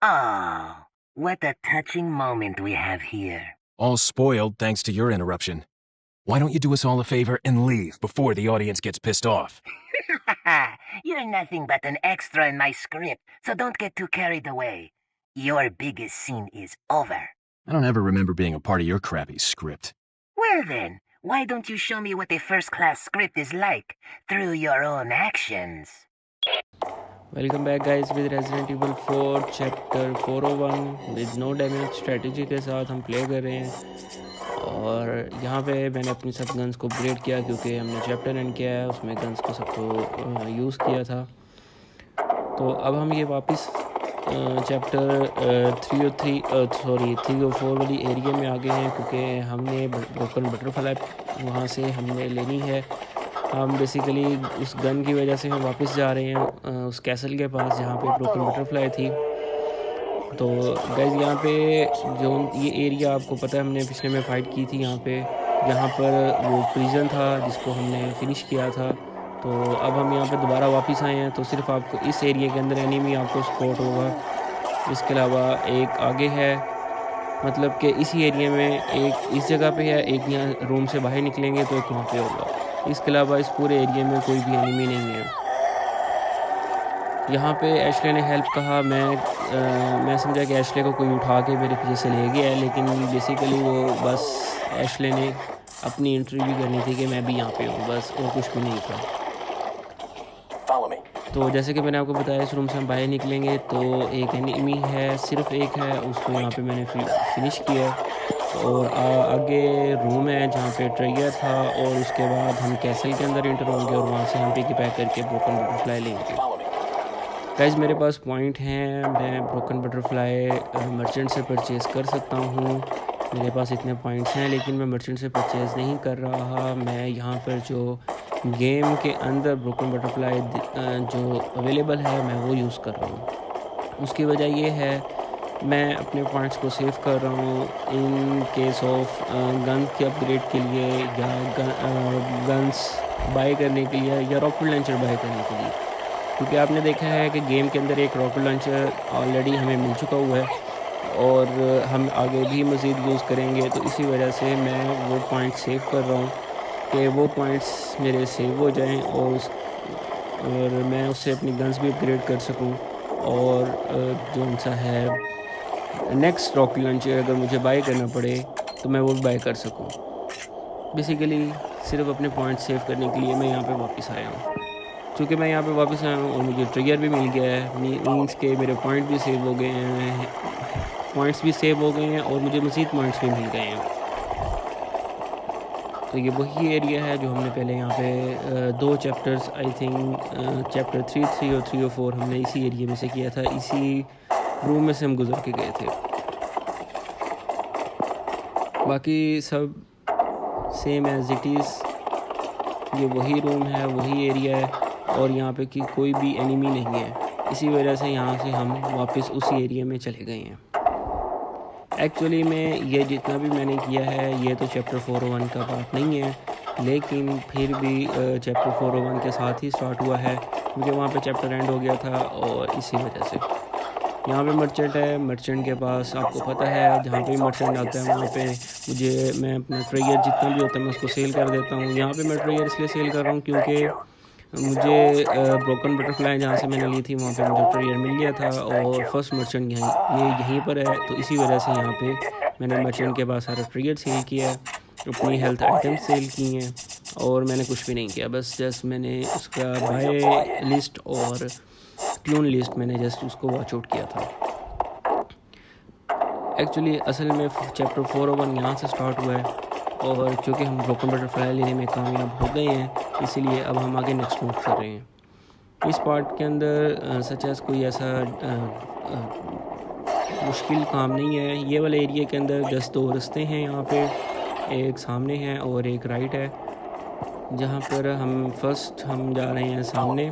Oh, what a touching moment we have here. All spoiled thanks to your interruption. Why don't you do us all a favor and leave before the audience gets pissed off? You're nothing but an extra in my script, so don't get too carried away. Your biggest scene is over. I don't ever remember being a part of your crappy script. Well then, why don't you show me what a first-class script is like through your own actions? Welcome back guys with Resident Evil 4 chapter 401 with no damage strategy के साथ हम play कर रहे हैं। और यहाँ पे मैंने अपनी सब गन्स को अपग्रेड किया क्योंकि हमने चैप्टर एंड किया है, उसमें गन्स को सबको यूज़ किया था। तो अब हम ये वापस चैप्टर 304 वाली एरिया में आ गए हैं क्योंकि हमने ब्रोकन बटरफ्लाई वहाँ से हमने लेनी है। हम बेसिकली उस गन की वजह से हम वापस जा रहे हैं उस कैसल के पास जहाँ पे ब्रोकन बटरफ्लाई थी। तो गाइस यहाँ पे जो ये एरिया आपको पता है हमने पिछले में फ़ाइट की थी, यहाँ पे जहाँ पर वो प्रिजन था जिसको हमने फिनिश किया था। तो अब हम यहाँ पे दोबारा वापस आए हैं, तो सिर्फ आपको इस एरिया के अंदर एनिमी आपको स्पॉट होगा। इसके अलावा एक आगे है, मतलब कि इसी एरिया में एक इस जगह पे है, एक यहाँ रूम से बाहर निकलेंगे तो एक वहाँ पे होगा। इसके अलावा इस पूरे एरिया में कोई भी एनिमी नहीं है। यहाँ पे एशले ने हेल्प कहा, मैं समझा कि एशले को कोई उठा के मेरे पीछे से ले गया है, लेकिन बेसिकली वो बस एशले ने अपनी इंटरव्यू करनी थी कि मैं भी यहाँ पे हूँ, बस और कुछ भी नहीं था। तो जैसे कि मैंने आपको बताया इस रूम से हम बाहर निकलेंगे तो एक एनिमी है, सिर्फ एक है, उसको यहाँ पे मैंने फिनिश किया। और आगे रूम है जहाँ पे ट्रिगर था, और उसके बाद हम कैसल के अंदर इंटर होंगे और वहाँ से हम पिक पैक करके ब्रोकन बटरफ्लाई लेंगे। गाइस मेरे पास पॉइंट हैं, मैं ब्रोकन बटरफ्लाई मर्चेंट से परचेज़ कर सकता हूँ। मेरे पास इतने पॉइंट्स हैं, लेकिन मैं मर्चेंट से परचेज़ नहीं कर रहा। मैं यहाँ पर जो गेम के अंदर ब्रोकन बटरफ्लाई जो अवेलेबल है मैं वो यूज़ कर रहा हूँ। उसकी वजह ये है मैं अपने पॉइंट्स को सेव कर रहा हूँ इन केस ऑफ गन के अपग्रेड के लिए, या गन्स बाय करने के लिए, या रॉकेट लॉन्चर बाय करने के लिए। क्योंकि आपने देखा है कि गेम के अंदर एक रॉकेट लॉन्चर ऑलरेडी हमें मिल चुका हुआ है और हम आगे भी मज़ीद यूज़ करेंगे। तो इसी वजह से मैं वो पॉइंट सेव कर रहा हूँ कि वो पॉइंट्स मेरे सेव हो जाएं और मैं उससे अपनी गन्स भी अपग्रेड कर सकूँ, और जो उनसा है नेक्स्ट रॉकेट लॉन्चर अगर मुझे बाय करना पड़े तो मैं वो बाय कर सकूँ। बेसिकली सिर्फ अपने पॉइंट सेव करने के लिए मैं यहाँ पे वापस आया हूँ। चूँकि मैं यहाँ पे वापस आया हूँ और मुझे ट्रिगर भी मिल गया है, मीन्स के मेरे पॉइंट भी सेव हो गए हैं, पॉइंट्स भी सेव हो गए हैं और मुझे मज़ीद पॉइंट्स भी मिल गए हैं। तो ये वही एरिया है जो हमने पहले यहाँ पे 2 चैप्टर्स आई थिंक चैप्टर 3 और 304 हमने इसी एरिया में से किया था, इसी रूम में से हम गुजर के गए थे। बाकी सब सेम एज इट इज़, ये वही रूम है, वही एरिया है, और यहाँ पे कि कोई भी एनिमी नहीं है। इसी वजह से यहाँ से हम वापस उसी एरिया में चले गए हैं। एक्चुअली में ये जितना भी मैंने किया है ये तो चैप्टर 401 का पार्ट नहीं है, लेकिन फिर भी चैप्टर 401 के साथ ही स्टार्ट हुआ है क्योंकि वहाँ पे चैप्टर एंड हो गया था, और इसी वजह से यहाँ पे मर्चेंट है। मर्चेंट के पास आपको पता है जहाँ पे मर्चेंट आता है वहाँ पे मैं अपना ट्रिगर जितना भी होता है मैं उसको सेल कर देता हूँ। यहाँ पे मैं ट्रिगर इसलिए सेल कर रहा हूँ क्योंकि मुझे ब्रोकन बटरफ्लाई जहाँ से मैंने ली थी वहाँ पे मुझे ट्रिगर मिल गया था, और फर्स्ट मर्चेंट यहीं पर है। तो इसी वजह से यहाँ पे मैंने मर्चेंट के पास सारा ट्रिगर सेल किया है, अपनी हेल्थ आइटम सेल की हैं, और मैंने कुछ भी नहीं किया, बस जस्ट मैंने उसका बाय लिस्ट और ट्यून लिस्ट मैंने जस्ट उसको वॉच आउट किया था। एक्चुअली असल में चैप्टर 401 यहाँ से स्टार्ट हुआ है, और चूँकि हम ब्रोकन बटरफ्लाई लेने में कामयाब हो गए हैं इसीलिए अब हम आगे नेक्स्ट मूव कर रहे हैं। इस पार्ट के अंदर सच एस कोई ऐसा मुश्किल काम नहीं है। ये वाले एरिया के अंदर जस्ट 2 रास्ते हैं, यहाँ पे एक सामने है और एक राइट है, जहाँ पर हम जा रहे हैं सामने।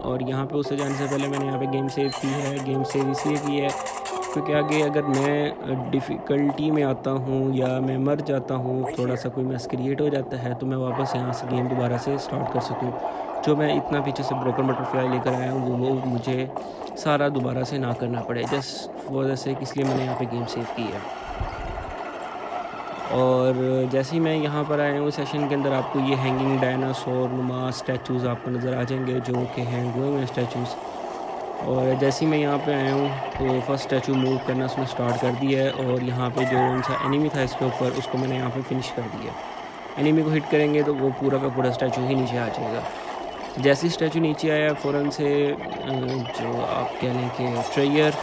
और यहाँ पे उससे जाने से पहले मैंने यहाँ पे गेम सेव की है। गेम सेव इसलिए की है क्योंकि आगे अगर मैं डिफ़िकल्टी में आता हूँ या मैं मर जाता हूँ, थोड़ा सा कोई मैस क्रिएट हो जाता है, तो मैं वापस यहाँ से गेम दोबारा से स्टार्ट कर सकूँ। जो मैं इतना पीछे से ब्रोकन बटरफ्लाई लेकर आया हूँ वो मुझे सारा दोबारा से ना करना पड़े, जस्ट वजह से इसलिए मैंने यहाँ पे गेम सेव की है। और जैसे ही मैं यहाँ पर आया हूँ सेशन के अंदर, आपको ये हैंगिंग डायनासोर नुमा स्टैचूज़ आपको नज़र आ जाएंगे जो कि हैंग हुए हैं स्टैचूज़। और जैसे ही मैं यहाँ पे आया हूँ तो फर्स्ट स्टैचू मूव करना उसने स्टार्ट कर दिया है, और यहाँ पे जो उनसा एनिमी था इसके ऊपर उसको मैंने यहाँ पे फिनिश कर दिया। एनिमी को हिट करेंगे तो वो पूरा का पूरा स्टैचू ही नीचे आ जाएगा। जैसे ही स्टैचू नीचे आया फ़ौरन से जो आप कह लें कि ट्रेयर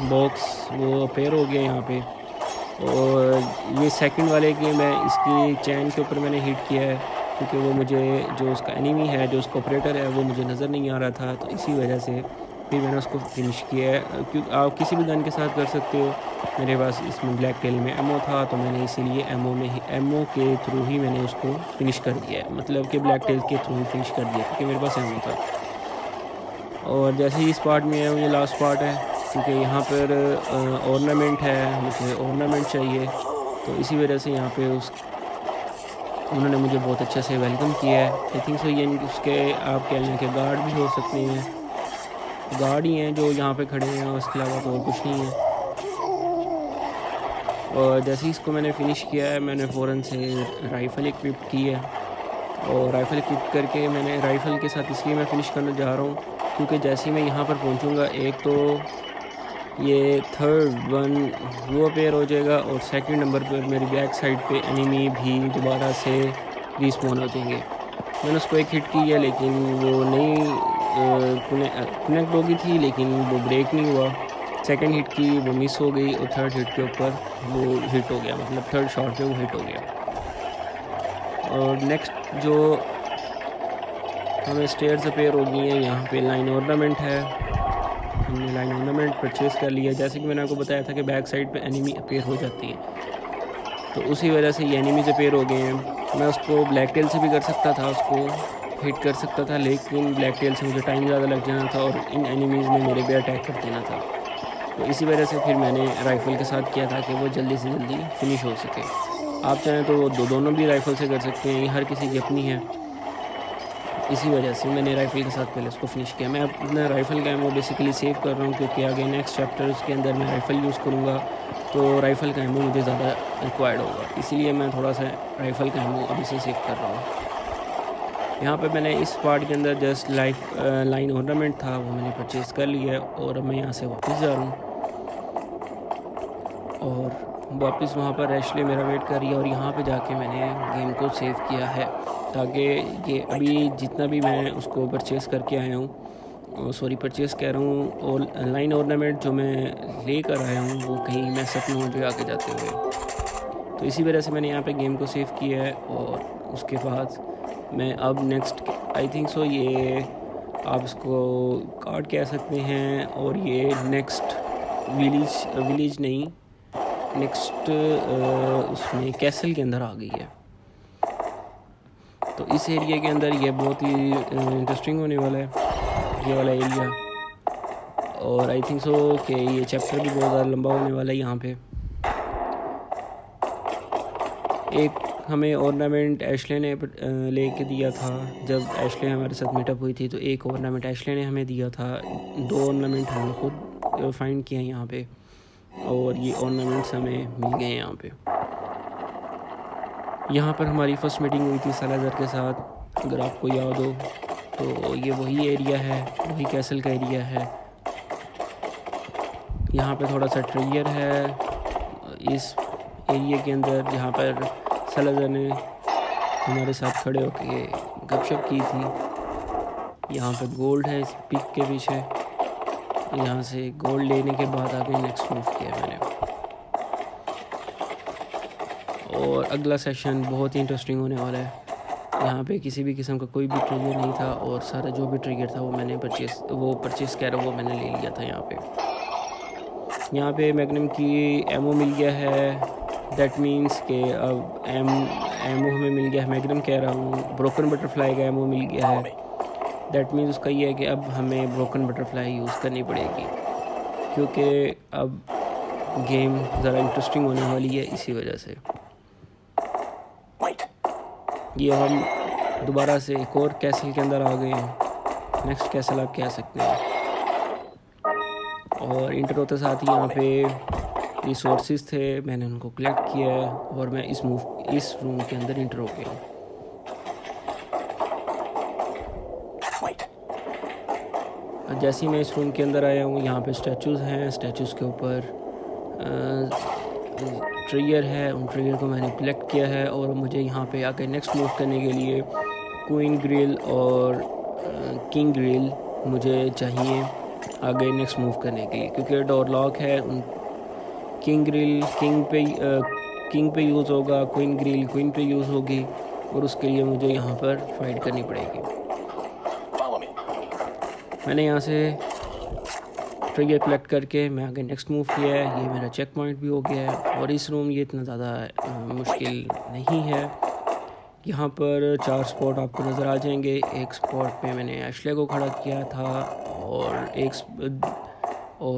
बॉक्स वो अपेयर हो गया यहाँ पे। और ये सेकंड वाले के मैं इसकी चैन के ऊपर मैंने हिट किया है क्योंकि वो मुझे जो उसका एनिमी है जो उसका ऑपरेटर है वो मुझे नज़र नहीं आ रहा था, तो इसी वजह से फिर मैंने उसको फिनिश किया है। क्योंकि आप किसी भी गन के साथ कर सकते हो, मेरे पास इसमें ब्लैक टेल में एमओ था तो मैंने इसीलिए एमओ के थ्रू ही मैंने उसको फिनिश कर दिया है, मतलब कि ब्लैक टेल के थ्रू ही फिनिश कर दिया क्योंकि मेरे पास एमओ था। और जैसे ही इस पार्ट में है, ये लास्ट पार्ट है क्योंकि यहाँ पर ऑर्नामेंट है, मुझे ऑर्नामेंट चाहिए, तो इसी वजह से यहाँ पे उन्होंने मुझे बहुत अच्छे से वेलकम किया है। आई थिंक सो ये उसके आप कह लें कि गार्ड भी हो सकते हैं, गार्ड ही हैं जो यहाँ पे खड़े हैं, और इसके अलावा तो और कुछ नहीं है। और जैसे ही इसको मैंने फ़िनिश किया है मैंने फ़ौरन से राइफ़ल इक्विप की है, और राइफ़ल इक्विप करके मैंने राइफ़ल के साथ इसलिए मैं फ़िनिश करने जा रहा हूँ क्योंकि जैसे ही मैं यहाँ पर पहुँचूँगा एक तो ये थर्ड वन वो अपेयर हो जाएगा, और सेकंड नंबर पर मेरी बैक साइड पे एनिमी भी दोबारा से रिस्पॉन हो जाएंगे। मैंने उसको एक हिट की है लेकिन वो नहीं कनेक्ट हो गई थी, लेकिन वो ब्रेक नहीं हुआ। सेकंड हिट की वो मिस हो गई, और थर्ड हिट के ऊपर वो हिट हो गया, मतलब थर्ड शॉट पे वो हिट हो गया। और नेक्स्ट जो हमें स्टेयर्स अपेयर हो गई हैं, यहाँ पे लाइन ऑर्नामेंट है, हमने लाइन ऑर्नामेंट परचेज़ कर लिया। जैसे कि मैंने आपको बताया था कि बैक साइड पे एनिमी अपेयर हो जाती है, तो उसी वजह से ये एनिमीज अपेयर हो गए हैं। मैं उसको ब्लैक टेल से भी कर सकता था, उसको हिट कर सकता था, लेकिन ब्लैक टेल से मुझे टाइम ज़्यादा लग जाना था और इन एनिमीज़ ने मेरे पे अटैक कर देना था, तो इसी वजह से फिर मैंने राइफ़ल के साथ किया था कि वो जल्दी से जल्दी फिनिश हो सके। आप चाहें तो दोनों भी राइफ़ल से कर सकते हैं, हर किसी की अपनी है, इसी वजह से मैंने राइफ़ल के साथ पहले उसको फिनिश किया। मैं अपना राइफ़ल का एमो बेसिकली सेव कर रहा हूँ क्योंकि आगे नेक्स्ट चैप्टर के अंदर मैं राइफ़ल यूज़ करूँगा, तो राइफ़ल का एमो मुझे ज़्यादा रिक्वायर्ड होगा, इसीलिए मैं थोड़ा सा राइफ़ल का एमो अभी से सेव कर रहा हूँ। यहाँ पे मैंने इस पार्ट के अंदर जस्ट लाइन ऑर्नामेंट था वो मैंने परचेज़ कर लिया है, और अब मैं यहाँ से वापस जा रहा हूँ, और वापस वहाँ पर एशले मेरा वेट कर रही है, और यहाँ पे जाके मैंने गेम को सेव किया है ताकि ये अभी जितना भी मैं उसको परचेज़ करके आया हूँ, सॉरी परचेज़ कह रहा हूँ, और लाइन ऑर्नामेंट जो मैं लेकर आया हूँ वो कहीं मैसअप ना हो जाए आगे जाते हुए, तो इसी वजह से मैंने यहाँ पे गेम को सेव किया है। और उसके बाद मैं अब नेक्स्ट आई थिंक सो ये आप इसको कार्ड कह सकते हैं, और ये नेक्स्ट विलेज नहीं नेक्स्ट उसमें कैसल के अंदर आ गई है, तो इस एरिया के अंदर ये बहुत ही इंटरेस्टिंग होने वाला है ये वाला एरिया, और आई थिंक सो कि ये चैप्टर भी बहुत ज़्यादा लंबा होने वाला है। यहाँ पे एक हमें ऑर्नामेंट एशले ने लेके दिया था, जब एशले हमारे साथ मीटअप हुई थी तो एक ऑर्नामेंट एशले ने हमें दिया था, 2 ऑर्नामेंट हमने खुद फाइंड किया यहाँ पे, और ये ऑर्नामेंट्स हमें मिल गए यहाँ पे। यहाँ पर हमारी फ़र्स्ट मीटिंग हुई थी सालाज़र के साथ, अगर आपको याद हो, तो ये वही एरिया है, वही कैसल का एरिया है। यहाँ पे थोड़ा सा ट्रेयर है इस एरिया के अंदर जहाँ पर सालाज़र ने हमारे साथ खड़े होके गपशप की थी। यहाँ पे गोल्ड है इस पिक के पीछे, यहाँ से गोल्ड लेने के बाद आगे नेक्स्ट मूव किया मैंने, और अगला सेशन बहुत ही इंटरेस्टिंग होने वाला है। यहाँ पे किसी भी किस्म का कोई भी ट्रिगर नहीं था, और सारा जो भी ट्रिगर था वो मैंने परचेज़ कह रहा वो मैंने ले लिया था। यहाँ पे मैग्नम की एमओ मिल गया है, दैट मीन्स कि अब एमओ हमें मिल गया है, मैग्नम कह रहा हूँ, ब्रोकन बटरफ्लाई का एमओ मिल गया है, दैट मीन्स उसका ये है कि अब हमें ब्रोकन बटरफ्लाई यूज़ करनी पड़ेगी क्योंकि अब गेम ज़रा इंटरेस्टिंग होने वाली है। इसी वजह से ये हम दोबारा से एक और कैसल के अंदर आ गए हैं। नेक्स्ट कैसल आप कह सकते हैं। और इंटर होते साथ ही यहाँ पे रिसोर्सेज थे, मैंने उनको कलेक्ट किया है और मैं इस रूम के अंदर इंटर हो गया। जैसे ही मैं इस रूम के अंदर आया हूँ, यहाँ पे स्टैचूज़ हैं। स्टैचूज़ के ऊपर ट्रिगर है, उन ट्रिगर को मैंने कलेक्ट किया है और मुझे यहाँ पे आके नेक्स्ट मूव करने के लिए क्वीन ग्रिल और किंग ग्रिल मुझे चाहिए आगे नेक्स्ट मूव करने के लिए, क्योंकि डोर लॉक है। किंग ग्रिल किंग पे यूज़ होगा, क्वीन ग्रिल क्वीन पे यूज़ होगी और उसके लिए मुझे यहाँ पर फाइट करनी पड़ेगी। मैंने यहाँ से ट्रिगर कलेक्ट करके मैं आगे नेक्स्ट मूव किया है। ये मेरा चेक पॉइंट भी हो गया है और इस रूम ये इतना ज़्यादा मुश्किल नहीं है। यहाँ पर 4 स्पॉट आपको नज़र आ जाएंगे। एक स्पॉट पे मैंने एशले को खड़ा किया था और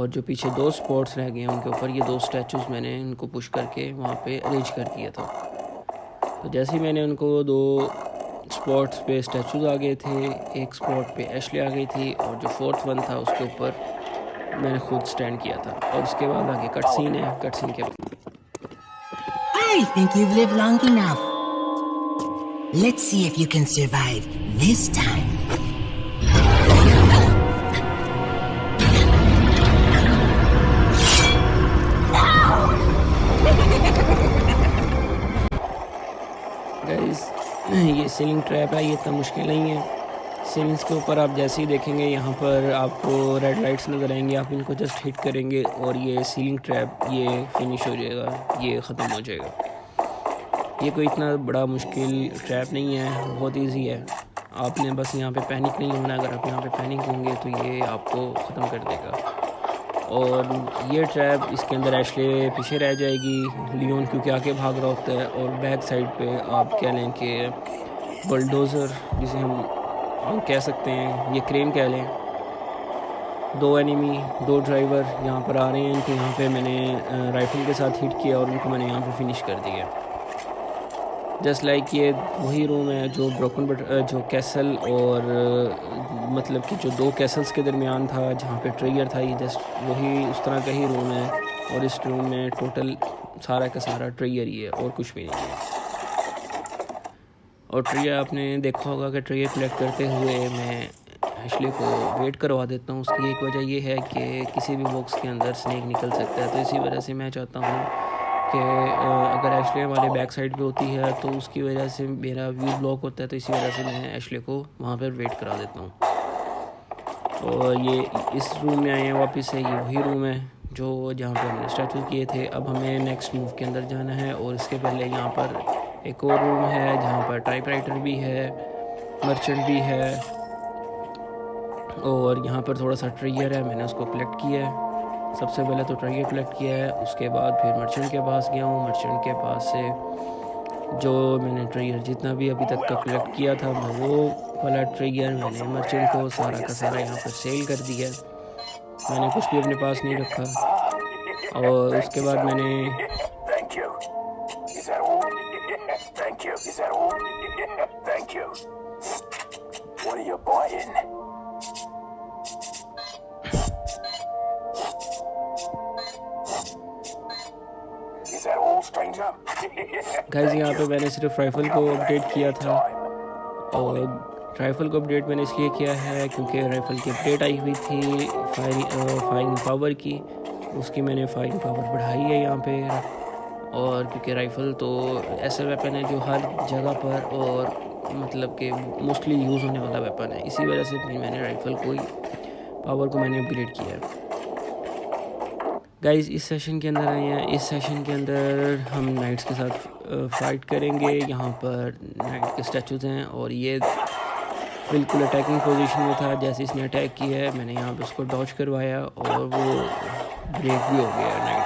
जो पीछे 2 स्पॉट्स रह गए हैं उनके ऊपर ये 2 स्टैचूज़ मैंने इनको पुश करके वहाँ पे अरेंज कर दिया था। तो जैसे ही मैंने उनको 2 स्पॉट्स पे स्टैचूज़ आ गए थे, एक स्पॉट पे एशले आ गई थी और जो 4th वन था उसके ऊपर मैंने खुद स्टैंड किया था। और उसके बाद आगे कट सीन है। कट सीन के बाद I think you've lived long enough. Let's see if you can survive this time. Guys, ये सीलिंग ट्रैप है, ये इतना मुश्किल नहीं है। सीलिंग्स के ऊपर आप जैसे ही देखेंगे यहाँ पर आपको रेड लाइट्स नज़र आएंगे, आप इनको जस्ट हिट करेंगे और ये सीलिंग ट्रैप ये फिनिश हो जाएगा, ये ख़त्म हो जाएगा। ये कोई इतना बड़ा मुश्किल ट्रैप नहीं है, बहुत इजी है। आपने बस यहाँ पे पैनिक नहीं होना। अगर आप यहाँ पे पैनिक होंगे तो ये आपको ख़त्म कर देगा। और ये ट्रैप इसके अंदर एशले पीछे रह जाएगी, लियोन क्योंकि आगे भाग रहा होता है और बैक साइड पे आप कह लें कि बुलडोज़र जिसे हम कह सकते हैं, ये क्रेन कह लें। 2 एनिमी 2 ड्राइवर यहाँ पर आ रहे हैं। इनको यहाँ पे मैंने राइफल के साथ हिट किया और उनको मैंने यहाँ पे फिनिश कर दिया। जस्ट लाइक ये वही रूम है जो जो कैसल और मतलब कि जो 2 कैसल्स के दरमियान था जहाँ पे ट्रिगर था, ये जस्ट वही उस तरह का ही रूम है। और इस रूम में टोटल सारा का सारा ट्रिगर ही है और कुछ भी नहीं है। और ट्रिगर आपने देखा होगा कि ट्रिगर कलेक्ट करते हुए मैं एशले को वेट करवा देता हूँ। उसकी एक वजह ये है कि किसी भी बॉक्स के अंदर स्नेक निकल सकता है, तो इसी वजह से मैं चाहता हूँ कि अगर एशले हमारे बैक साइड पे होती है तो उसकी वजह से मेरा व्यू ब्लॉक होता है, तो इसी वजह से मैं एशले को वहाँ पर वेट करा देता हूँ। और ये इस रूम में आए हैं वापस से। ये वही रूम है जो जहाँ पे हमने स्टैचू किए थे। अब हमें नेक्स्ट मूव के अंदर जाना है और इसके पहले यहाँ पर एक और रूम है जहाँ पर टाइपराइटर भी है, मर्चेंट भी है और यहाँ पर थोड़ा सा ट्रिगर है, मैंने उसको कलेक्ट किया है। सबसे पहले तो ट्रिगर कलेक्ट किया है, उसके बाद फिर मर्चेंट के पास गया हूँ। मर्चेंट के पास से जो मैंने ट्रिगर जितना भी अभी तक का कलेक्ट किया था, मैं वो वाला ट्रिगर मैंने मर्चेंट को सारा का सारा यहाँ पर सेल कर दिया। मैंने कुछ भी अपने पास नहीं रखा। और उसके बाद मैंने गाइस यहाँ पे मैंने सिर्फ राइफ़ल को अपडेट किया था। और राइफ़ल को अपडेट मैंने इसलिए किया है क्योंकि राइफ़ल की अपडेट आई हुई थी फायरिंग पावर की, उसकी मैंने फायरिंग पावर बढ़ाई है यहाँ पे। और क्योंकि राइफ़ल तो ऐसा वेपन है जो हर जगह पर और मतलब कि मोस्टली यूज़ होने वाला वेपन है, इसी वजह से मैंने राइफ़ल को पावर को मैंने अपग्रेड किया है। गाइस इस सेशन के अंदर आए हैं। इस सेशन के अंदर हम नाइट्स के साथ फ़ाइट करेंगे। यहाँ पर नाइट के स्टैचूज़ हैं और ये बिल्कुल अटैकिंग पोजीशन में था। जैसे इसने अटैक किया है मैंने यहाँ पे उसको डॉज करवाया और वो ब्रेक भी हो गया नाइट।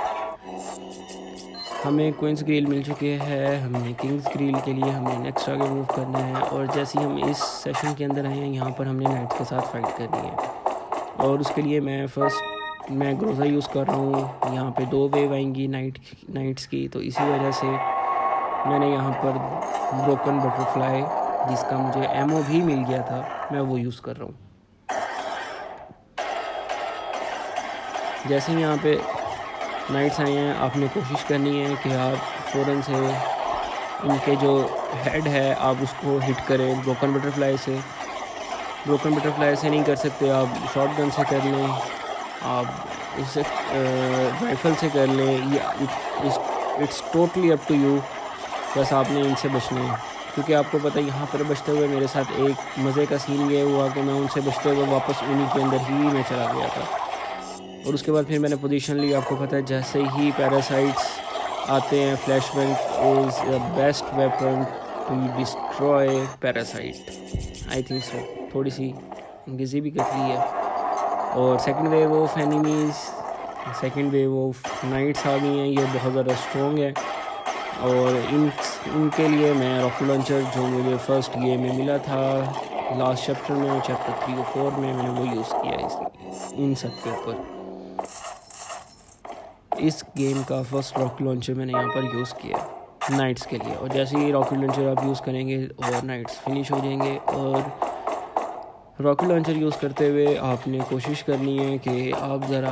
हमें क्वींस ग्रिल मिल चुके हैं, हमने किंग्स ग्रिल के लिए हमें नेक्स्ट आगे मूव करना है। और जैसे ही हम इस सेशन के अंदर आए हैं यहाँ पर हमने नाइट्स के साथ फ़ाइट करनी है। और उसके लिए मैं ग्रोजा यूज़ कर रहा हूँ। यहाँ पे 2 वेव आएंगी नाइट्स की, तो इसी वजह से मैंने यहाँ पर ब्रोकन बटरफ्लाई जिसका मुझे एमओ भी मिल गया था, मैं वो यूज़ कर रहा हूँ। जैसे ही यहाँ पे नाइट्स आए हैं, आपने कोशिश करनी है कि आप फ़ौरन से इनके जो हेड है आप उसको हिट करें ब्रोकन बटरफ्लाई से। ब्रोकन बटरफ्लाई से नहीं कर सकते, आप शॉट गन से कर लें, आप इससे राइफ़ल से कर लें, या it's totally up to you. बस आपने इनसे बचना है, क्योंकि आपको पता है यहाँ पर बचते हुए मेरे साथ एक मज़े का सीन ये हुआ कि मैं उनसे बचते हुए वापस उन्हीं के अंदर ही मैं चला गया था। और उसके बाद फिर मैंने पोजीशन ली। आपको पता है जैसे ही पैरासाइट्स आते हैं, flashbang is the best weapon to destroy parasite. I think so, थोड़ी सी अंग्रेज़ी भी कर ली है। और second wave of enemies, second wave of knights आ गई हैं, ये बहुत ज़्यादा स्ट्रॉन्ग है। और इनके लिए मैं रॉकेट लॉन्चर जो मुझे फर्स्ट गेम में मिला था लास्ट चैप्टर में, चैप्टर 3 और 4 में, मैंने वो यूज़ किया इन सब के ऊपर। इस गेम का फर्स्ट रॉकेट लॉन्चर मैंने यहाँ पर यूज़ किया नाइट्स के लिए। और जैसे ही रॉकेट लॉन्चर आप यूज़ करेंगे और नाइट्स फिनिश हो जाएंगे। और रॉकेट लॉन्चर यूज़ करते हुए आपने कोशिश करनी है कि आप ज़रा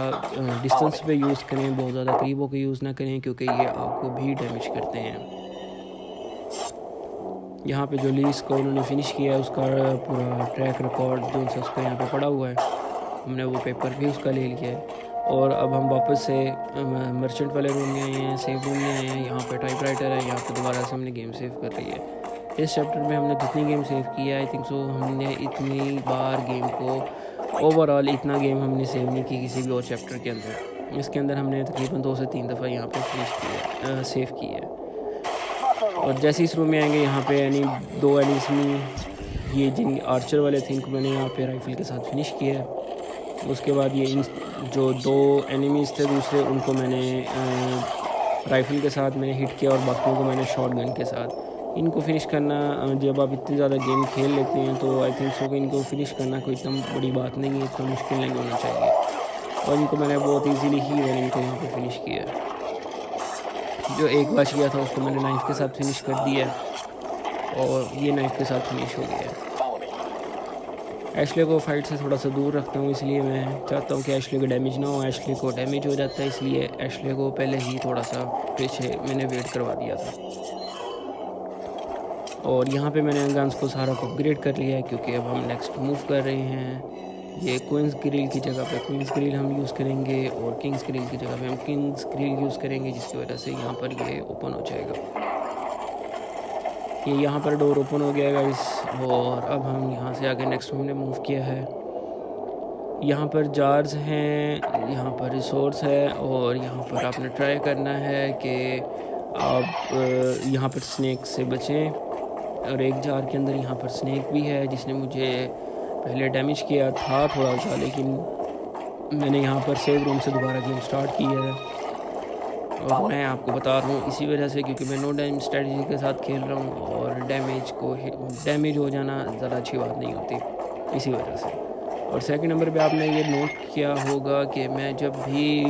डिस्टेंस पे यूज़ करें, बहुत ज़्यादा करीब होकर यूज़ ना करें, क्योंकि ये आपको भी डैमेज करते हैं। यहाँ पे जो लीज को उन्होंने फिनिश किया है उसका पूरा ट्रैक रिकॉर्ड जो सा उसका यहाँ पे पड़ा हुआ है, हमने वो पेपर भी उसका ले लिया है। और अब हम वापस से मर्चेंट वाले रूम में आए हैं, सेव रूम में आए हैं। यहाँ पे टाइपराइटर है, यहाँ पे दोबारा से हमने गेम सेव कर रही है। इस चैप्टर में हमने जितनी गेम सेव की है, आई थिंक सो हमने इतनी बार गेम को ओवरऑल इतना गेम हमने सेव नहीं की किसी भी और चैप्टर के अंदर। इसके अंदर हमने तकरीबन 2 से 3 दफ़ा यहाँ पे फिनिश किया, सेव की है। और जैसे इस रूम में आएंगे, यहाँ पे यानी 2 एनिमी ये जिन आर्चर वाले थे इनको मैंने यहाँ पे राइफ़ल के साथ फिनिश किया है। उसके बाद ये इन जो 2 एनिमीज़ थे दूसरे, उनको मैंने राइफ़ल के साथ मैंने हिट किया और बाकियों को मैंने शॉट गन के साथ। इनको फिनिश करना, जब आप इतने ज़्यादा गेम खेल लेते हैं तो आई थिंक सो कि इनको फिनिश करना कोई इतना बड़ी बात नहीं है, इतना मुश्किल नहीं होना चाहिए। और इनको मैंने बहुत ईजीली ही मैंने इनको यहाँ पे फिनिश किया। जो एक बच गया था उसको मैंने नाइफ के साथ फिनिश कर दिया, और ये नाइफ के साथ फिनिश हो गया। एशले को फाइट से थोड़ा सा दूर रखता हूँ, इसलिए मैं चाहता हूँ कि एशले को डैमेज ना हो। एशले को डैमेज हो जाता है, इसलिए एशले को पहले ही थोड़ा सा पीछे मैंने वेट करवा दिया था। और यहाँ पे मैंने गन्स को सारा को अपग्रेड कर लिया है, क्योंकि अब हम नेक्स्ट मूव कर रहे हैं। ये क्वींस ग्रिल की जगह पे क्वींस ग्रिल हम यूज़ करेंगे, और किंग्स ग्रिल की जगह पे हम किंग्स ग्रिल यूज़ करेंगे, जिसकी वजह से यहाँ पर ये ओपन हो जाएगा। ये यहाँ पर डोर ओपन हो गया गाइस। और अब हम यहाँ से आगे नेक्स्ट हमने मूव किया है। यहाँ पर जार्स हैं, यहाँ पर रिसोर्स है, और यहाँ पर आपने ट्राई करना है कि आप यहाँ पर स्नेक से बचें। और एक जार के अंदर यहाँ पर स्नेक भी है, जिसने मुझे पहले डैमेज किया था थोड़ा सा, लेकिन मैंने यहाँ पर सेव रूम से दोबारा गेम स्टार्ट किया है। और मैं आपको बता रहा हूँ इसी वजह से, क्योंकि मैं नो डैमेज स्ट्रेटजी के साथ खेल रहा हूँ, और डैमेज हो जाना ज़्यादा अच्छी बात नहीं होती, इसी वजह से। और सेकंड नंबर पे आपने ये नोट किया होगा कि मैं जब भी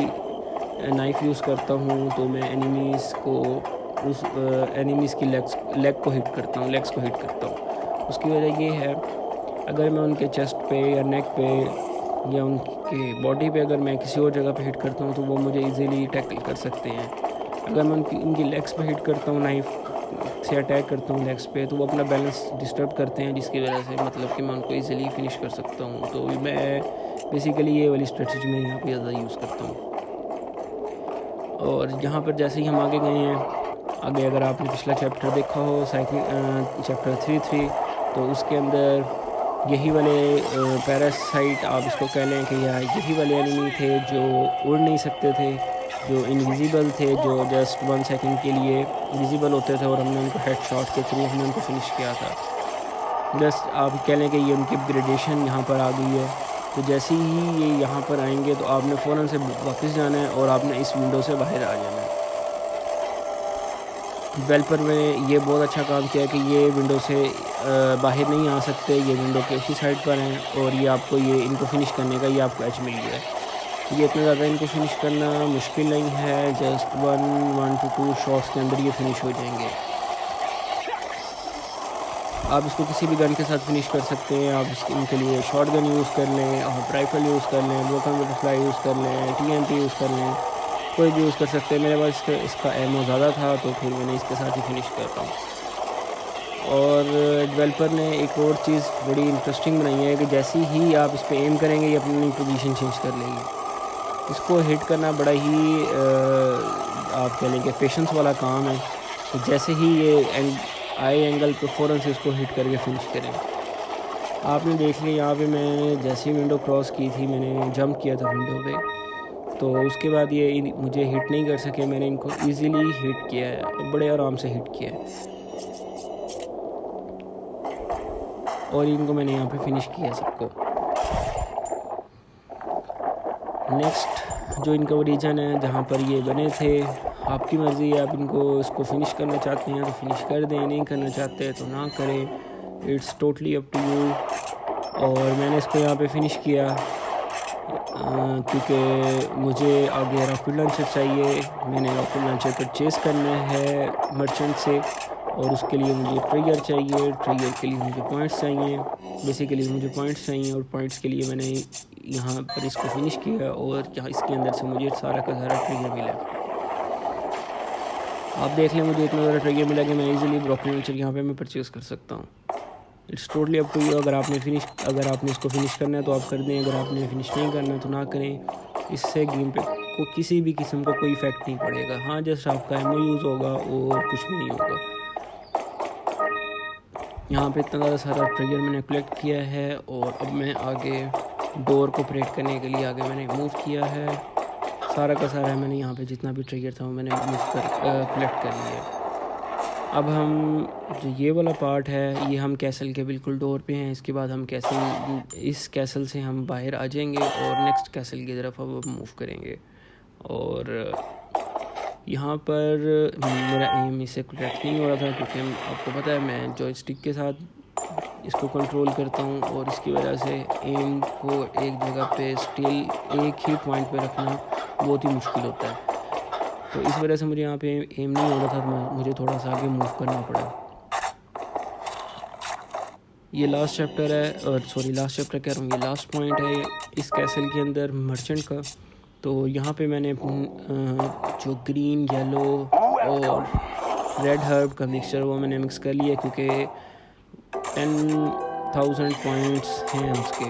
नाइफ़ यूज़ करता हूँ तो मैं एनिमीज़ को उस एनिमीज़ की लेग्स को हिट करता हूँ। उसकी वजह ये है, अगर मैं उनके चेस्ट पे या नेक पे या उनके बॉडी पे अगर मैं किसी और जगह पे हिट करता हूँ तो वो मुझे इजीली टैकल कर सकते हैं। अगर मैं उनकी लेग्स पे हिट करता हूँ, नाइफ से अटैक करता हूँ लेग्स पे, तो वो अपना बैलेंस डिस्टर्ब करते हैं, जिसकी वजह से मतलब कि मैं उनको इजीली फिनिश कर सकता हूँ। तो मैं बेसिकली ये वाली स्ट्रेटजी मैं यहाँ पे ज़्यादा यूज़ करता हूँ। और यहाँ पर जैसे ही हम आगे गए हैं, आगे अगर आपने पिछला चैप्टर देखा हो चैप्टर 3 तो उसके अंदर यही वाले पैरासाइट आप इसको कह लें कि या यही वाले एनिमी थे जो उड़ नहीं सकते थे, जो इनविजिबल थे, जो जस्ट 1 सेकंड के लिए विजिबल होते थे, और हमने उनको हेडशॉट के थ्रू हमने उनको फिनिश किया था। जस्ट आप कह लें कि ये उनकी अपग्रेडेशन यहाँ पर आ गई है। तो जैसे ही ये यहाँ पर आएंगे तो आपने फ़ौरन से वापस जाना है और आपने इस विंडो से बाहर आ जाना है। डेवलपर में ये बहुत अच्छा काम किया कि ये विंडो से बाहर नहीं आ सकते, ये विंडो के उसी साइड पर हैं, और ये आपको इनको फिनिश करने का ये आपको एच मिल गया है। ये इतना ज़्यादा इनको फिनिश करना मुश्किल नहीं है, जस्ट 1 to 2 शॉट्स के अंदर ये फिनिश हो जाएंगे। आप इसको किसी भी गन के साथ फिनिश कर सकते हैं। आप इनके लिए शॉर्ट गन यूज़ कर लें, आप राइफ़ल यूज़ कर लें, ब्रोकन बटरफ्लाई यूज़ कर लें, TNT यूज़ कर लें, कोई भी यूज़ कर सकते हैं। मेरे पास इसका एमओ ज़्यादा था तो फिर मैंने इसके साथ ही फिनिश करता हूँ। और डेवलपर ने एक और चीज़ बड़ी इंटरेस्टिंग बनाई है कि जैसे ही आप इस पर एम करेंगे ये अपनी पोजीशन चेंज कर लेगी। इसको हिट करना बड़ा ही आप कह लेंगे पेशेंस वाला काम है। तो जैसे ही ये आई एंगल पे फ़ौरन से इसको हिट करके फिनिश करें। आपने देख लिया यहाँ पे मैंने जैसे ही विंडो क्रॉस की थी, मैंने जंप किया था विंडो पे, तो उसके बाद ये मुझे हिट नहीं कर सके। मैंने इनको इजीली हिट किया है और बड़े आराम से हिट किया है और इनको मैंने यहाँ पे फिनिश किया सबको। नेक्स्ट जो इनका ओरिजिन है जहाँ पर ये बने थे, आपकी मर्ज़ी है, आप इसको फिनिश करना चाहते हैं तो फिनिश कर दें, नहीं करना चाहते तो ना करें, it's totally up to you. और मैंने इसको यहाँ पे फिनिश किया क्योंकि मुझे आगे रॉकेट लॉन्चर चाहिए। मैंने रॉकेट लॉन्चर परचेज़ करना है मर्चेंट से और उसके लिए मुझे ट्रिगर चाहिए, ट्रिगर के लिए मुझे पॉइंट्स चाहिए, बेसिकली मुझे पॉइंट्स चाहिए और पॉइंट्स के लिए मैंने यहाँ पर इसको फिनिश किया और यहाँ इसके अंदर से मुझे सारा का सारा ट्रिगर मिला। आप देख लें मुझे इतना ज़्यादा ट्रिगर मिला कि मैं इजीली रॉकेट लॉन्चर यहाँ पे मैं परचेज़ कर सकता हूँ। It's totally up to you. अगर आपने इसको फिनिश करना है तो आप कर दें, अगर आपने फिनिश नहीं करना है तो ना करें। इससे गेम पे को किसी भी किस्म का कोई इफेक्ट नहीं पड़ेगा। हाँ, जस्ट आपका एमओ यूज़ होगा और कुछ भी नहीं होगा। यहाँ पे इतना ज़्यादा सारा ट्रिगर मैंने कलेक्ट किया है और अब मैं आगे डोर को ऑपरेट करने के लिए आगे मैंने मूव किया है। सारा का सारा मैंने यहाँ पे जितना भी ट्रिगर था वो मैंने मूव कर कलेक्ट कर लिया। अब हम जो ये वाला पार्ट है ये हम कैसल के बिल्कुल डोर पे हैं। इसके बाद हम इस कैसल से हम बाहर आ जाएंगे और नेक्स्ट कैसल की तरफ अब मूव करेंगे। और यहाँ पर मेरा एम इससे करेक्ट नहीं हो रहा था क्योंकि आपको पता है मैं जॉयस्टिक के साथ इसको कंट्रोल करता हूँ और इसकी वजह से एम को एक जगह पे स्टिल एक ही पॉइंट पे रखना बहुत ही मुश्किल होता है। तो इस वजह से मुझे यहाँ पे एम नहीं हो रहा था तो मुझे थोड़ा सा आगे मूव करना पड़ा। ये लास्ट चैप्टर है और लास्ट चैप्टर कह रहा हूँ, ये लास्ट पॉइंट है इस कैसल के अंदर मर्चेंट का। तो यहाँ पे मैंने जो ग्रीन, येलो और रेड हर्ब का मिक्सचर वो मैंने मिक्स कर लिया क्योंकि 10,000 पॉइंट्स हैं उसके,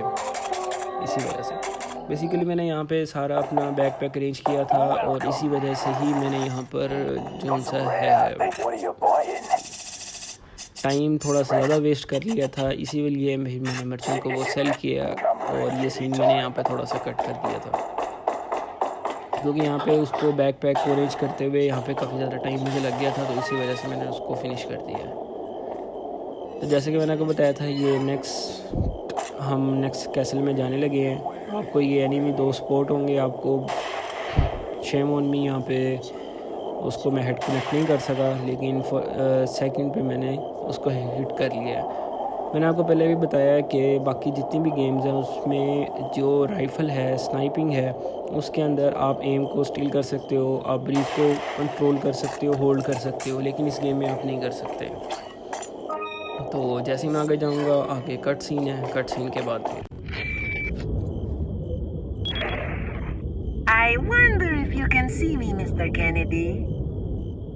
इसी वजह से बेसिकली मैंने यहाँ पे सारा अपना बैकपैक अरेंज किया था और इसी वजह से ही मैंने यहाँ पर जो सा है टाइम थोड़ा सा ज़्यादा वेस्ट कर लिया था। इसी लिए मैंने मर्चेंट को वो सेल किया और ये सीन मैंने यहाँ पे थोड़ा सा कट कर दिया था क्योंकि यहाँ पे उसको बैकपैक को अरेंज करते हुए यहाँ पे काफ़ी ज़्यादा टाइम मुझे लग गया था, तो इसी वजह से मैंने उसको फिनिश कर दिया। तो जैसे कि मैंने आपको बताया था ये हम नेक्स्ट कैसल में जाने लगे हैं। आपको ये एनिमी 2 स्पॉट होंगे, आपको शेम ऑन मी, यहाँ पे उसको मैं हेड कनेक्ट नहीं कर सका लेकिन सेकंड पे मैंने उसको हिट कर लिया। मैंने आपको पहले भी बताया कि बाकी जितनी भी गेम्स हैं उसमें जो राइफ़ल है, स्नाइपिंग है, उसके अंदर आप एम को स्टील कर सकते हो, आप ब्रीथ को कंट्रोल कर सकते हो, होल्ड कर सकते हो, लेकिन इस गेम में आप नहीं कर सकते। तो जैसे ही मैं आगे जाऊँगा आगे कट सीन है, कट सीन के बाद फिर I wonder if you can see me, Mr. Kennedy.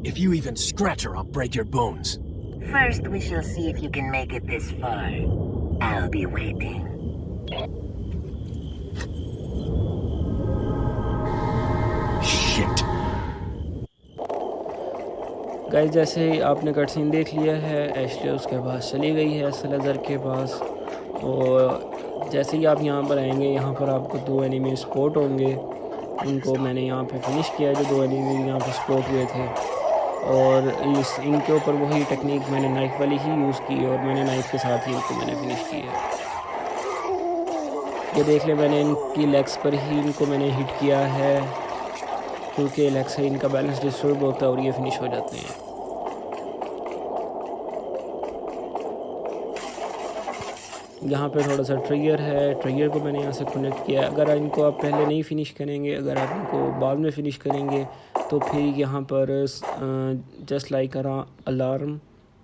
If you even scratch her, I'll break your bones. First, we shall see if you can make it this far. I'll be waiting. Shit. Guys, जैसे ही आपने cut scene देख लिया है, Ashley उसके पास चली गई है सलाज़र के पास। और जैसे ही आप यहाँ पर आएंगे, यहाँ पर आपको 2 एनिमी स्पॉट होंगे। उनको मैंने यहाँ पे फिनिश किया, जो 2 एनिमी यहाँ पे स्पॉट हुए थे। और इनके ऊपर वही टेक्निक मैंने नाइफ वाली ही यूज़ की और मैंने नाइफ के साथ ही इनको मैंने फिनिश किया। ये देख लें, मैंने इनकी लेग्स पर ही इनको मैंने हिट किया है क्योंकि लेग्स से इनका बैलेंस डिस्टर्ब होता है और ये फिनिश हो जाते हैं। यहाँ पे थोड़ा सा ट्रिगर है, ट्रिगर को मैंने यहाँ से कनेक्ट किया। अगर इनको आप पहले नहीं फिनिश करेंगे, अगर आप इनको बाद में फिनिश करेंगे तो फिर यहाँ पर जस्ट लाइक अलार्म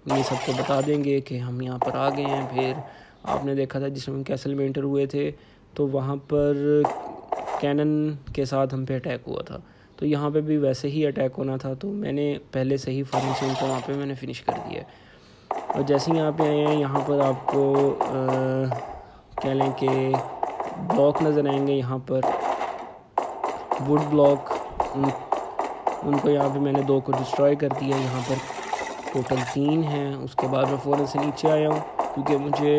ये सबको बता देंगे कि हम यहाँ पर आ गए हैं। फिर आपने देखा था जिस हम कैसल में एंटर हुए थे तो वहाँ पर कैनन के साथ हम पे अटैक हुआ था, तो यहाँ पे भी वैसे ही अटैक होना था, तो मैंने पहले से ही फ़ौरन से उनको वहाँ पे मैंने फ़िनिश कर दिया। और जैसे ही यहाँ पे आए हैं यहाँ पर आपको कह लें कि ब्लॉक नज़र आएंगे, यहाँ पर वुड ब्लॉक, उनको यहाँ पे मैंने 2 को डिस्ट्रॉय कर दिया। यहाँ पर टोटल 3 हैं। उसके बाद मैं फ़ौरन से नीचे आया हूँ क्योंकि मुझे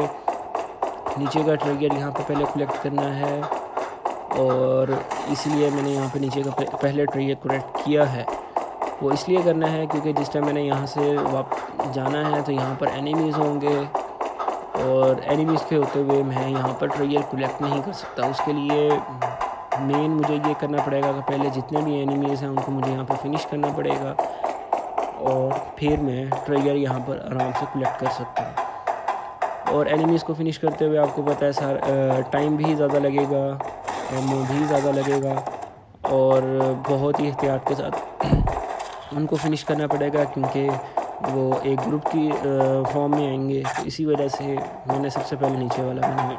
नीचे का ट्रिगर यहाँ पे पहले कलेक्ट करना है, और इसलिए मैंने यहाँ पे नीचे का पहले ट्रिगर कलेक्ट किया है। वो इसलिए करना है क्योंकि जिस टाइम मैंने यहाँ से जाना है तो यहाँ पर एनिमीज़ होंगे, और एनिमीज़ के होते हुए मैं यहाँ पर ट्रिगर कलेक्ट नहीं कर सकता। उसके लिए मेन मुझे ये करना पड़ेगा कि पहले जितने भी एनिमीज़ हैं उनको मुझे यहाँ पर फिनिश करना पड़ेगा, और फिर मैं ट्रिगर यहाँ पर आराम से कलेक्ट कर सकता हूँ। और एनिमीज़ को फिनिश करते हुए आपको पता है टाइम भी ज़्यादा लगेगा, एमओ भी ज़्यादा लगेगा, और बहुत ही एहतियात के साथ उनको फिनिश करना पड़ेगा क्योंकि वो एक ग्रुप की फॉर्म में आएंगे। तो इसी वजह से मैंने सबसे पहले नीचे वाला मैंने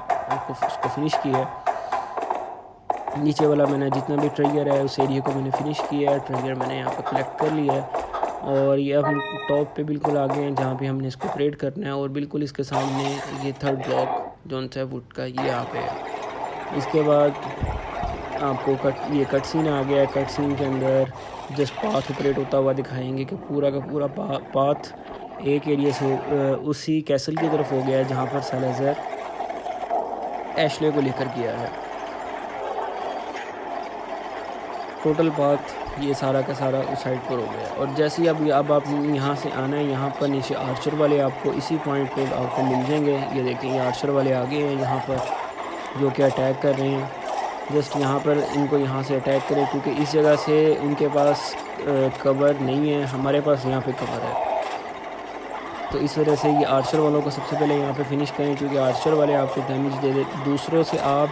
उसको फिनिश किया। नीचे वाला मैंने जितना भी ट्रिगर है उस एरिया को मैंने फ़िनिश किया है। ट्रिगर मैंने यहाँ पर कलेक्ट कर लिया है, और ये अब हम टॉप पे बिल्कुल आ गए हैं जहाँ पे हमने इसको ऑपरेट करना है। और बिल्कुल इसके सामने ये 3rd ब्लॉक जोन सा वुड का ये यहाँ पे है। इसके बाद आपको ये कट सीन आ गया है। कट सीन के अंदर जस्ट पाथ ऑपरेट होता हुआ दिखाएंगे कि पूरा का पूरा पाथ एक एरिया से उसी कैसल की तरफ हो गया है जहाँ पर सालाज़र एशले को लेकर गया है। टोटल पाथ ये सारा का सारा उस साइड पर हो गया। और जैसे ही अब आप यहाँ से आना है, यहाँ पर नीचे आर्चर वाले आपको इसी पॉइंट पे आपको मिल जाएंगे। ये देखें ये आर्चर वाले आगे हैं यहाँ पर जो कि अटैक कर रहे हैं। जस्ट यहाँ पर इनको यहाँ से अटैक करें क्योंकि इस जगह से उनके पास कवर नहीं है, हमारे पास यहाँ पे कवर है। तो इस वजह से ये आर्चर वालों को सबसे पहले यहाँ पे फिनिश करें क्योंकि आर्चर वाले आपको डैमेज दे दे। दूसरों से आप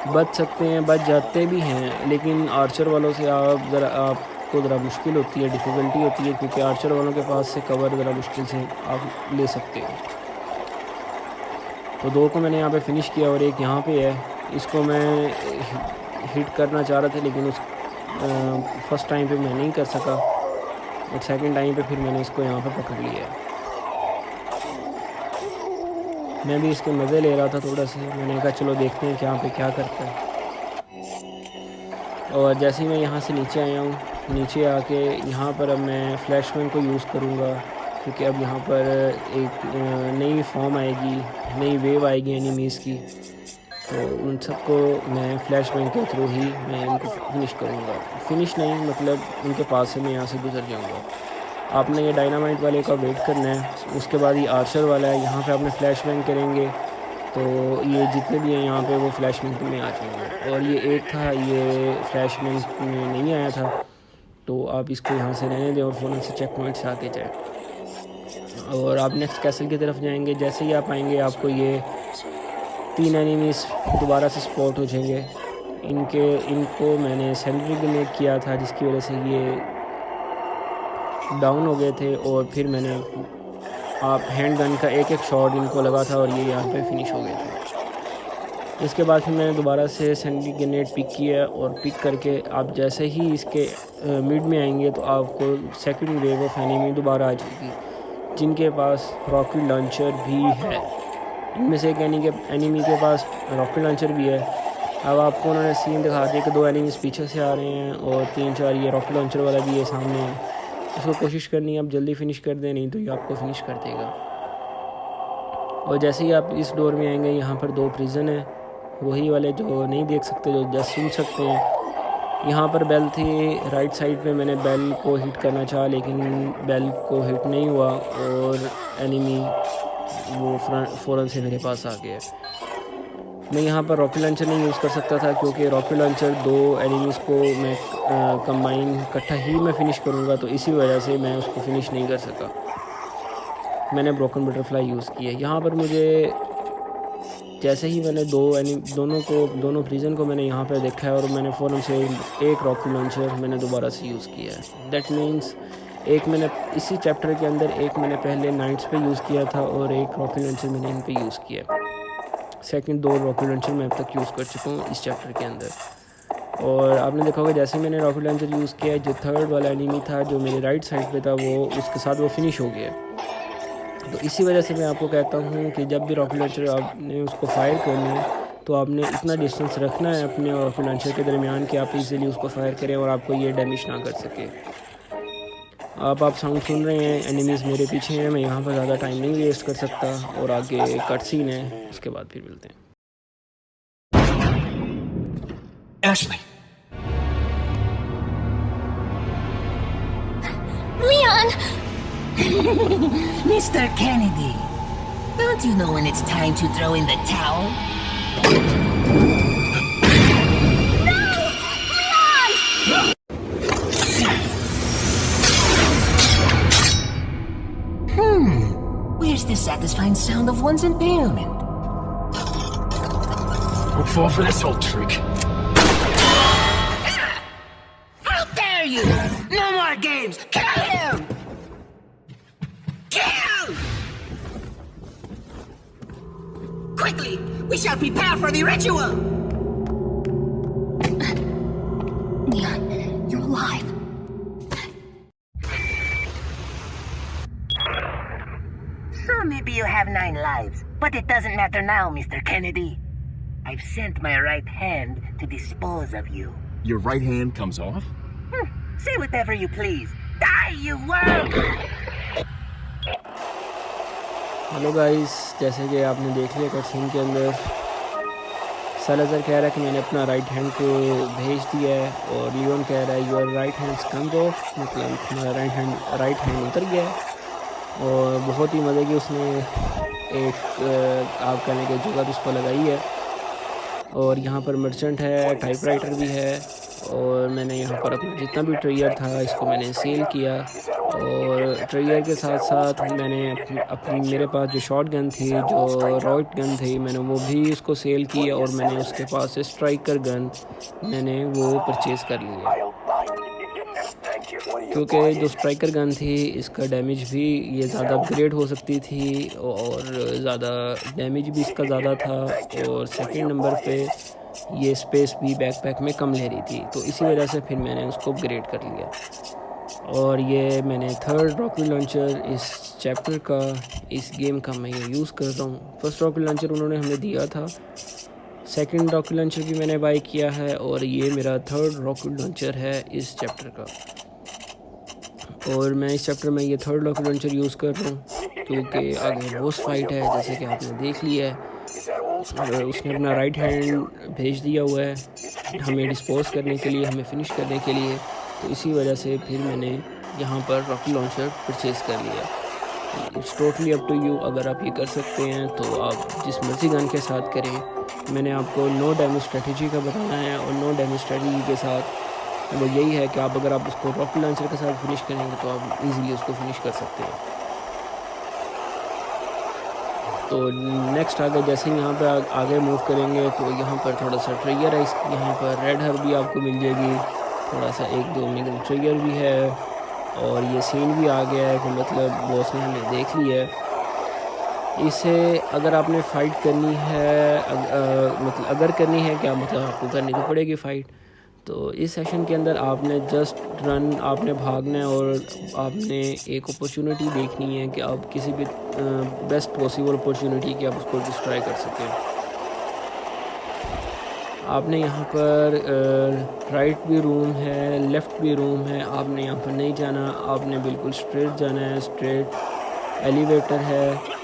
बच सकते हैं, बच जाते भी हैं, लेकिन आर्चर वालों से आपको ज़रा मुश्किल होती है, डिफ़िकल्टी होती है क्योंकि आर्चर वालों के पास से कवर ज़रा मुश्किल से आप ले सकते हो। तो 2 को मैंने यहाँ पे फ़िनिश किया और एक यहाँ पे है, इसको मैं हिट करना चाह रहा था लेकिन उस फर्स्ट टाइम पे मैं नहीं कर सका, और सेकंड टाइम पे फिर मैंने इसको यहाँ पे पकड़ लिया। मैं भी इसके मज़े ले रहा था थोड़ा सा, मैंने कहा चलो देखते हैं कि यहाँ पे क्या करता है। और जैसे ही मैं यहाँ से नीचे आया हूँ, नीचे आके यहाँ पर अब मैं फ्लैशबैंग को यूज़ करूँगा क्योंकि अब यहाँ पर एक नई फॉर्म आएगी, नई वेव आएगी एनिमीज़ की। तो उन सबको मैं फ्लैशबैंग के थ्रू ही मैं इनको फिनिश करूँगा। फिनिश नहीं मतलब उनके पास से मैं यहाँ से गुजर जाऊँगा। आपने ये डायनामाइट वाले का वेट करना है, उसके बाद ये आर्चर वाला है, यहाँ पे आपने फ्लैशबैंग करेंगे तो ये जितने भी हैं यहाँ पे वो फ्लैशबैंग में आ जाएंगे। और ये एक था, ये फ्लैशबैंग में नहीं आया था, तो आप इसको यहाँ से रहने दें और फ़ौरन से चेक पॉइंट से आके जाएँ। और आप नेक्स्ट कैसल की तरफ जाएंगे। जैसे ही आप आएंगे आपको ये 3 एनिमीज़ दोबारा से स्पॉट हो जाएंगे। इनको मैंने सेंट्री ग्रेनेड किया था जिसकी वजह से ये डाउन हो गए थे, और फिर मैंने आप हैंड गन का एक शॉट इनको लगा था और ये यहाँ पे फिनिश हो गए थे। इसके बाद फिर मैंने दोबारा से सेंट्री ग्रेनेड पिक किया, और पिक करके आप जैसे ही इसके मिड में आएंगे तो आपको सेकंड वेव ऑफ एनिमी दोबारा आ जाएगी जिनके पास रॉकेट लॉन्चर भी है। इनमें से एक एनिमी के पास रॉकेट लॉन्चर भी है। अब आपको उन्होंने सीन दिखा दिया कि 2 एनिमीज़ पीछे से आ रहे हैं और 3-4 ये रॉकेट लॉन्चर वाला भी है सामने है। इसको कोशिश करनी है आप जल्दी फिनिश कर दें, नहीं तो ये आपको फिनिश कर देगा। और जैसे ही आप इस डोर में आएंगे यहाँ पर 2 प्रिजन है, वही वाले जो नहीं देख सकते, जो जस्ट सुन सकते हैं। यहाँ पर बेल थी राइट साइड पे, मैंने बेल को हिट करना चाहा लेकिन बेल को हिट नहीं हुआ और एनिमी वो फ़ौरन से मेरे पास आ गया। मैं यहाँ पर रॉकेट लॉन्चर नहीं यूज़ कर सकता था क्योंकि रॉकेट लॉन्चर 2 एनिमीज़ को मैं कंबाइन इकट्ठा ही मैं फ़िनिश करूँगा, तो इसी वजह से मैं उसको फ़िनिश नहीं कर सका। मैंने ब्रोकन बटरफ्लाई यूज़ किया। यहाँ पर मुझे जैसे ही मैंने दोनों प्रिजन को मैंने यहाँ पर देखा है और मैंने फ़ौरन से एक रॉकेट लॉन्चर मैंने दोबारा से यूज़ किया है। दैट मीन्स एक मैंने इसी चैप्टर के अंदर एक मैंने पहले नाइट्स पे यूज़ किया था और एक रॉकेट लॉन्चर मैंने इन पे यूज़ किया। सेकंड 2 रॉकेट लॉन्चर मैं अब तक यूज़ कर चुका हूँ इस चैप्टर के अंदर। और आपने देखा होगा जैसे मैंने रॉकेट लॉन्चर यूज़ किया, जो थर्ड वाला एनिमी था जो मेरे राइट साइड पे था, वो उसके साथ वो फिनिश हो गया। तो इसी वजह से मैं आपको कहता हूँ कि जब भी रॉकेट लॉन्चर आपने उसको फायर करना है तो आपने इतना डिस्टेंस रखना है अपने और रॉकेट लॉन्चर के दरमियान कि आप इजीली उसको फायर करें और आपको ये डैमेज ना कर सके। अब आप साउंड सुन रहे हैं, एनिमीज़ मेरे पीछे हैं, मैं यहाँ पर ज़्यादा टाइम नहीं वेस्ट कर सकता और आगे कट सीन है, उसके बाद फिर मिलते हैं। Ashley! Leon! Mr. Kennedy, don't you know when it's time to throw in the towel? Where's the satisfying sound of one's impalement? Don't fall for this old trick. How dare you! No more games! Kill him! Kill! Quickly! We shall prepare for the ritual! Leon, you're alive. So maybe you have 9 lives, but it doesn't matter now, Mr. Kennedy. I've sent my right hand to dispose of you. Your right hand comes off? Say whatever you please. Die, you worm! Hello guys, जैसे कि आपने देख लिया cut scene के अंदर सालाज़र कह रहा है कि मैंने अपना राइट हैंड को भेज दिया है और लियोन कह रहा है your right hand comes of, मतलब हमारा राइट हैंड उतर गया है। और बहुत ही मज़े की उसने एक आप कहने की जगह उसको लगाई है। और यहाँ पर मर्चेंट है, टाइपराइटर भी है और मैंने यहाँ पर अपना जितना भी ट्रेयर था इसको मैंने सेल किया। और ट्रेयर के साथ साथ मैंने अपनी मेरे पास जो शॉट गन थी, जो रॉकेट गन थी, मैंने वो भी उसको सेल की और मैंने उसके पास से स्ट्राइकर गन मैंने वो परचेज़ कर लिया, क्योंकि जो स्ट्राइकर गन थी इसका डैमेज भी ये ज़्यादा अपग्रेड हो सकती थी और ज़्यादा डैमेज भी इसका ज़्यादा था और सेकंड नंबर पे ये स्पेस भी बैकपैक में कम ले रही थी, तो इसी वजह से फिर मैंने उसको अपग्रेड कर लिया। और ये मैंने थर्ड रॉकेट लॉन्चर इस चैप्टर का, इस गेम का मैं ये यूज़ कर रहा हूँ। फर्स्ट रॉकेट लॉन्चर उन्होंने हमें दिया था, सेकंड रॉकेट लॉन्चर भी मैंने बाय किया है और ये मेरा थर्ड रॉकेट लॉन्चर है इस चैप्टर का। और मैं इस चैप्टर में ये थर्ड रॉकेट लॉन्चर यूज़ कर रहा हूँ क्योंकि आगे बॉस फाइट है, जैसे कि आपने देख लिया है। और उसने अपना राइट हैंड भेज दिया हुआ है हमें डिस्पोज करने के लिए, हमें फिनिश करने के लिए, तो इसी वजह से फिर मैंने यहाँ पर रॉकेट लॉन्चर परचेज़ कर लिया। It's totally up to you, अगर आप ये कर सकते हैं तो आप जिस मर्जी गन के साथ करें। मैंने आपको नो डैमेज स्ट्रेटजी का बताना है और नो डैमेज स्ट्रेटजी के साथ वो यही है कि आप अगर आप उसको रॉकेट लॉन्चर के साथ फिनिश करेंगे तो आप इजीली उसको फिनिश कर सकते हैं। तो नेक्स्ट आगे जैसे ही यहाँ पे आगे मूव करेंगे तो यहाँ पर थोड़ा सा ट्रिगर है, यहाँ पर रेड हर भी आपको मिल जाएगी, थोड़ा सा 1-2 मिनट ट्रिगर भी है और ये सीन भी आ गया है कि मतलब बॉस ने हमें देख लिया है। इसे अगर आपने फ़ाइट करनी है मतलब अगर करनी है क्या मतलब आपको करनी तो पड़ेगी फ़ाइट। तो इस सेशन के अंदर आपने जस्ट रन, आपने भागना है और आपने एक अपॉर्चुनिटी देखनी है कि आप किसी भी बेस्ट पॉसिबल अपॉर्चुनिटी की आप उसको डिस्ट्रॉय कर सकें। आपने यहाँ पर राइट भी रूम है, लेफ़्ट भी रूम है, आपने यहाँ पर नहीं जाना, आपने बिल्कुल स्ट्रेट जाना है। स्ट्रेट एलिवेटर है,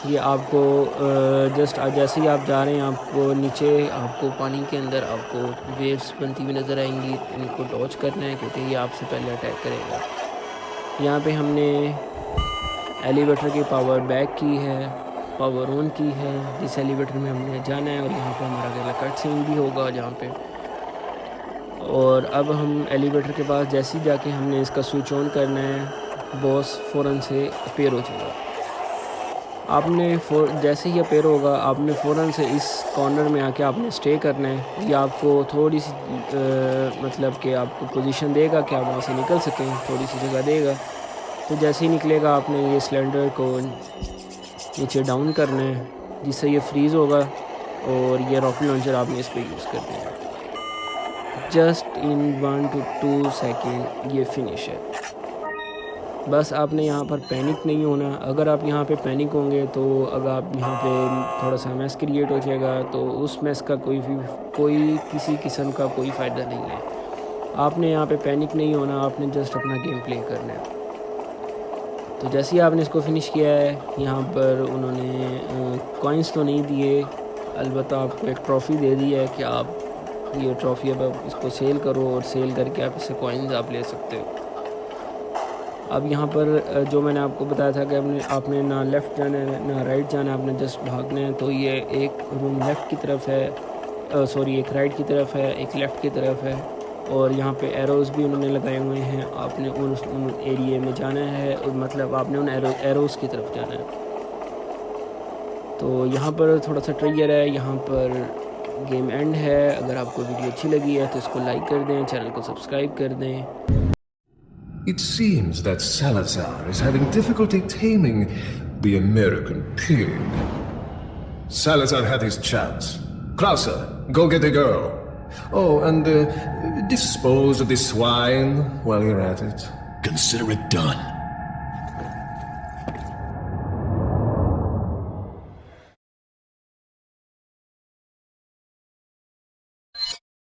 ये आपको जस्ट जैसे ही आप जा रहे हैं आपको नीचे आपको पानी के अंदर आपको वेव्स बनती हुई नज़र आएंगी, इनको डॉज करना है क्योंकि ये आपसे पहले अटैक करेगा। यहाँ पे हमने एलिवेटर की पावर बैक की है, पावर ऑन की है, जिस एलिवेटर में हमने जाना है और यहाँ पे हमारा अगला कट सीन भी होगा जहाँ पे। और अब हम एलिवेटर के पास जैसे ही जाके हमने इसका स्विच ऑन करना है, बॉस फ़ौरन से अपीयर हो जाएगा। आपने जैसे ही अपेयर होगा आपने फ़ौरन से इस कॉर्नर में आके आपने स्टे करना है। ये आपको थोड़ी सी मतलब कि आपको पोजीशन देगा कि आप वहाँ से निकल सकें, थोड़ी सी जगह देगा। तो जैसे ही निकलेगा आपने ये सिलेंडर को नीचे डाउन करना है जिससे ये फ्रीज़ होगा और ये रॉकेट लॉन्चर आपने इस पर यूज़ करना है। जस्ट इन 1 to 2 सेकेंड ये फिनिश है। बस आपने यहाँ पर पैनिक नहीं होना। अगर आप यहाँ पे पैनिक होंगे तो अगर आप यहाँ पे थोड़ा सा मैस क्रिएट हो जाएगा तो उस मैस का कोई किसी किस्म का कोई फ़ायदा नहीं है। आपने यहाँ पे पैनिक नहीं होना, आपने जस्ट अपना गेम प्ले करना है। तो जैसे ही आपने इसको फिनिश किया है, यहाँ पर उन्होंने कॉइन्स तो नहीं दिए, अलबत्ता आपको एक ट्रॉफ़ी दे दी है कि आप ये ट्रॉफ़ी अब आप इसको सेल करो और सेल करके आप इससे कॉइन्स आप ले सकते हो। अब यहाँ पर जो मैंने आपको बताया था कि आपने ना लेफ़्ट जाना है ना राइट जाना है, आपने जस्ट भागना है। तो ये एक रूम लेफ़्ट की तरफ है, सॉरी एक राइट की तरफ है, एक लेफ़्ट की तरफ है और यहाँ पे एरोज़ भी उन्होंने लगाए हुए हैं। आपने उन एरिया में जाना है और मतलब आपने उन एरोज़ की तरफ जाना है। तो यहाँ पर थोड़ा सा ट्रिगर है, यहाँ पर गेम एंड है। अगर आपको वीडियो अच्छी लगी है तो इसको लाइक कर दें, चैनल को सब्सक्राइब कर दें। It seems that Salazar is having difficulty taming the American pig. Salazar had his chance. Krauser, go get the girl. Oh, and dispose of this swine while you're at it. Consider it done.